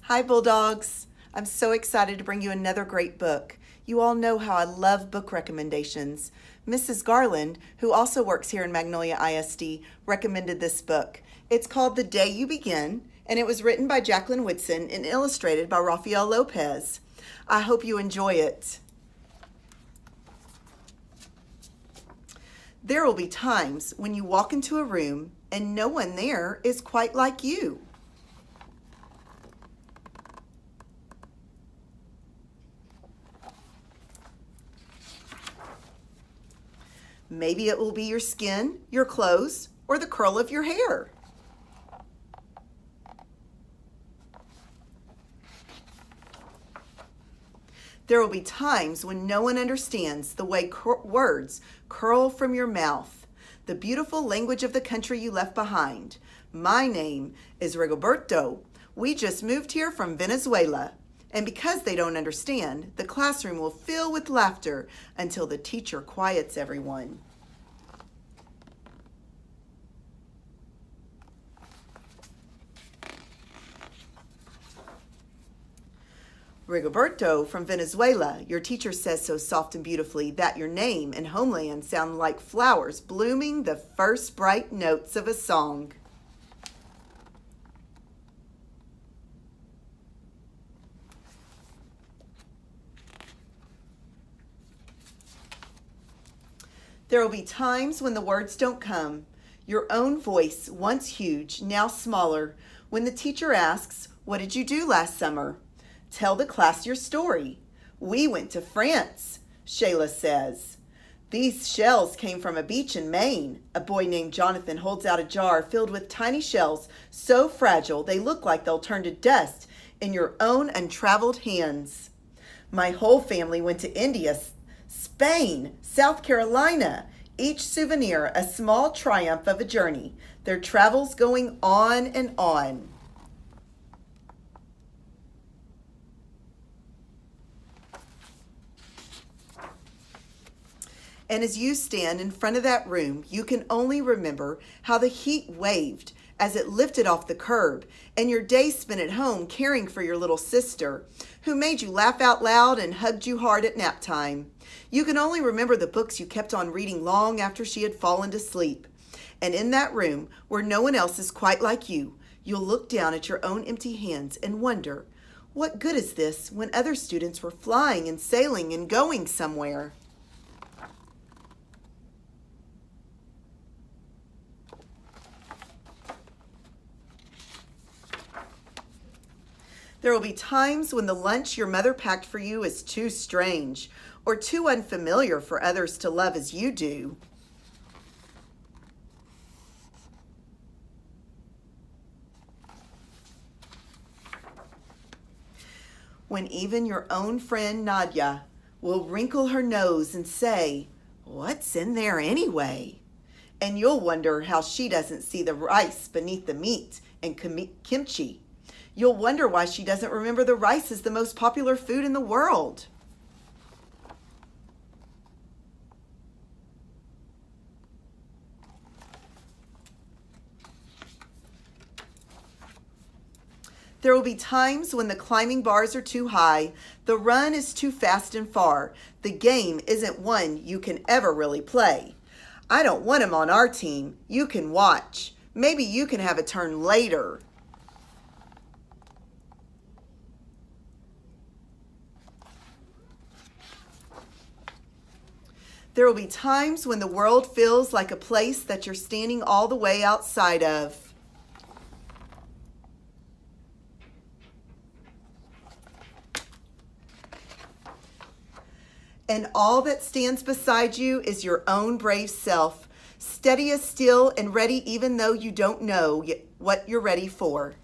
Hi, Bulldogs. I'm so excited to bring you another great book. You all know how I love book recommendations. Mrs. Garland, who also works here in Magnolia ISD, recommended this book. It's called The Day You Begin, and it was written by Jacqueline Whitson and illustrated by Rafael Lopez. I hope you enjoy it. There will be times when you walk into a room and no one there is quite like you. Maybe it will be your skin, your clothes, or the curl of your hair. There will be times when no one understands the way words curl from your mouth, the beautiful language of the country you left behind. My name is Rigoberto. We just moved here from Venezuela. And because they don't understand, the classroom will fill with laughter until the teacher quiets everyone. Rigoberto from Venezuela, your teacher says so soft and beautifully that your name and homeland sound like flowers blooming the first bright notes of a song. There will be times when the words don't come. Your own voice, once huge, now smaller, when the teacher asks, "What did you do last summer?" Tell the class your story. "We went to France," Shayla says. "These shells came from a beach in Maine." A boy named Jonathan holds out a jar filled with tiny shells so fragile they look like they'll turn to dust in your own untraveled hands. "My whole family went to India, Spain, South Carolina, each souvenir a small triumph of a journey, their travels going on and on." And as you stand in front of that room, you can only remember how the heat waved as it lifted off the curb, and your day spent at home caring for your little sister, who made you laugh out loud and hugged you hard at nap time. You can only remember the books you kept on reading long after she had fallen to sleep. And in that room, where no one else is quite like you, you'll look down at your own empty hands and wonder, what good is this when other students were flying and sailing and going somewhere? There will be times when the lunch your mother packed for you is too strange or too unfamiliar for others to love as you do. When even your own friend Nadia will wrinkle her nose and say, "What's in there anyway?" And you'll wonder how she doesn't see the rice beneath the meat and kimchi. You'll wonder why she doesn't remember the rice is the most popular food in the world. There will be times when the climbing bars are too high, the run is too fast and far, the game isn't one you can ever really play. "I don't want him on our team. You can watch. Maybe you can have a turn later." There will be times when the world feels like a place that you're standing all the way outside of. And all that stands beside you is your own brave self, steady as steel and ready even though you don't know what you're ready for.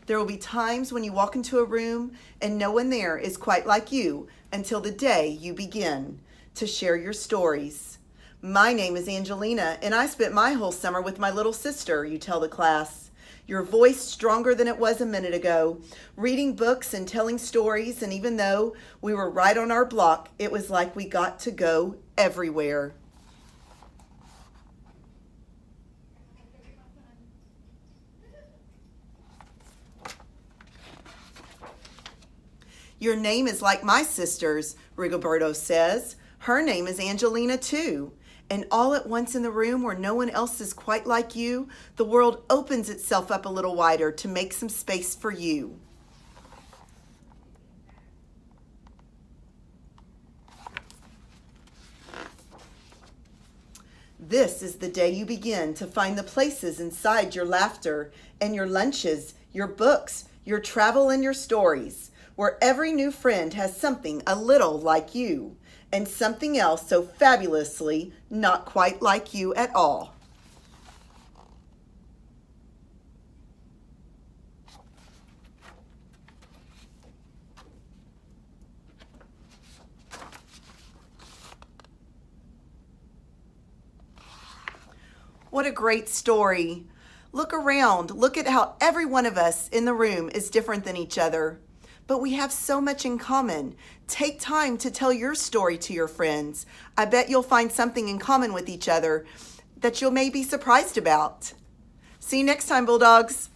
There will be times when you walk into a room and no one there is quite like you until the day you begin to share your stories. "My name is Angelina, and I spent my whole summer with my little sister," you tell the class. Your voice stronger than it was a minute ago, reading books and telling stories, and even though we were right on our block, it was like we got to go everywhere. Your name is like my sister's, Rigoberto says. Her name is Angelina too. And all at once in the room where no one else is quite like you, the world opens itself up a little wider to make some space for you. This is the day you begin to find the places inside your laughter and your lunches, your books, your travel and your stories, where every new friend has something a little like you and something else so fabulously not quite like you at all. What a great story. Look around. Look at how every one of us in the room is different than each other. But we have so much in common. Take time to tell your story to your friends. I bet you'll find something in common with each other that you'll may be surprised about. See you next time, Bulldogs.